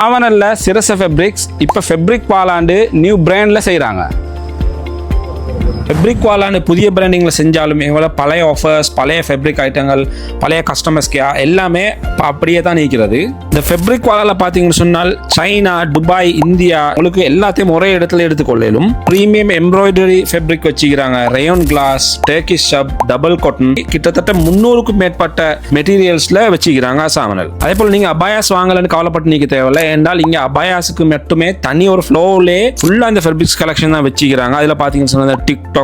அவனல்ல Sirasa fabrics இப்போ fabric பாலாண்டு new பிராண்டில் செய்கிறாங்க. ஃபேப்ரிக் வாலான்னு புதிய பிராண்டிங்கில் செஞ்சாலும் எவ்வளோ பழைய ஆஃபர்ஸ், பழைய ஃபேப்ரிக் ஐட்டங்கள், பழைய கஸ்டமர்ஸ் கேர் எல்லாமே அப்படியே தான் இருக்கிறது. இந்த ஃபேப்ரிக் வாலால் பார்த்தீங்கன்னு சொன்னால் சைனா, துபாய், இந்தியா உங்களுக்கு எல்லாத்தையும் ஒரே இடத்துல எடுத்துக்கொள்ளும். ப்ரீமியம் எம்ப்ராய்டரி ஃபேப்ரிக் வச்சுக்கிறாங்க, ரேயோன் கிளாஸ், டர்க்கிஷ் ஷப், டபுள் காட்டன், கிட்டத்தட்ட 300க்கும் மேற்பட்ட மெட்டீரியல்ஸில் வச்சுக்கிறாங்க சாமனல். அதே போல் நீங்கள் அபாயாஸ் வாங்கலன்னு கவலைப்பட்டு நீங்க தேவையில்லை. என்றால் இங்கே அபாயாஸுக்கு மட்டுமே தனி ஒரு ஃப்ளோவிலே ஃபுல்லாக இந்த ஃபேப்ரிக்ஸ் கலெக்ஷன் தான் வச்சுக்கிறாங்க. அதில் பார்த்தீங்கன்னு சொன்னால் டிக்டாக்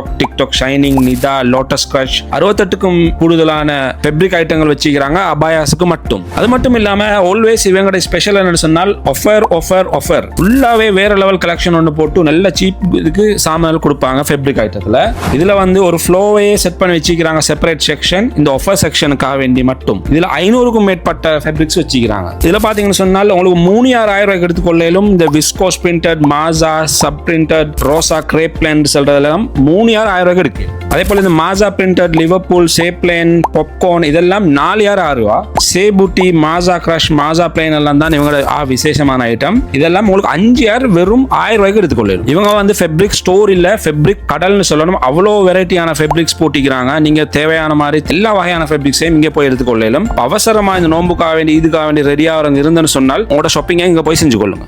ஷைனிங், நிதா, லோட்டஸ் கிரஷ் 68க்கும் கூடுதலான ஃபேப்ரிக் ஐட்டங்கள் வச்சுக்கிறாங்க அபாயாஸுக்கு மட்டும். அது மட்டும் இல்லாம ஆல்வேஸ் இவங்களுடைய ஸ்பெஷல் என்ன சொன்னால் ஆஃபர் ஃபுல்லாவே வேற லெவல் கலெக்ஷன் ஒன்று போட்டு நல்ல சீப் இதுக்கு சாமான்கள் கொடுப்பாங்க ஃபேப்ரிக் ஐட்டத்துல. இதுல வந்து ஒரு ஃப்ளோவே செட் பண்ணி வச்சுக்கிறாங்க, செப்பரேட் செக்ஷன் இந்த ஆஃபர் செக்ஷனுக்காக வேண்டி மட்டும். இதுல 500க்கும் மேற்பட்ட ஃபேப்ரிக்ஸ் வச்சுக்கிறாங்க. இதுல பாத்தீங்கன்னு சொன்னால் உங்களுக்கு 3,000 ரூபாய்க்கு எடுத்துக்கொள்ளையிலும் இந்த விஸ்கோஸ் பிரிண்டட், மாசா சப் பிரிண்டட், ரோசா கிரேப் பிளான் சொல்றதெல்லாம் 3,000 ரூபாய்க்கு இருக்கு. அதே போல இந்த மாசா பிரிண்டட், லிவர்பூல், சேப்ளேன், பாப்கார்ன் இதெல்லாம் 4,000 ரூபா. சேபுட்டி, மாசா கிரஷ், மாசா பிளேன் எல்லாம் தான் இவங்களோட விசேஷமான ஐட்டம். இதெல்லாம் உங்களுக்கு 5,000 வெறும் 1,000 ரூபாய்க்கு எடுத்துக்கொள்ளும். இவங்க வந்து ஃபேப்ரிக் ஸ்டோர் இல்ல, ஃபேப்ரிக் கடல்னு சொல்லணும். அவ்வளோ வெரைட்டியான ஃபேப்ரிக்ஸ் போட்டிக்கிறாங்க. நீங்க தேவையான மாதிரி எல்லா வகையான ஃபேப்ரிக்ஸையும் இங்கே போய் எடுத்துக்கொள்ளலும். அவசரமா இந்த நோம்புக்காக வேண்டி இதுக்காக வேண்டி ரெடியாக இருந்துன்னு சொன்னால் உங்களோட ஷாப்பிங்கை இங்கே போய் செஞ்சு கொள்ளுங்க.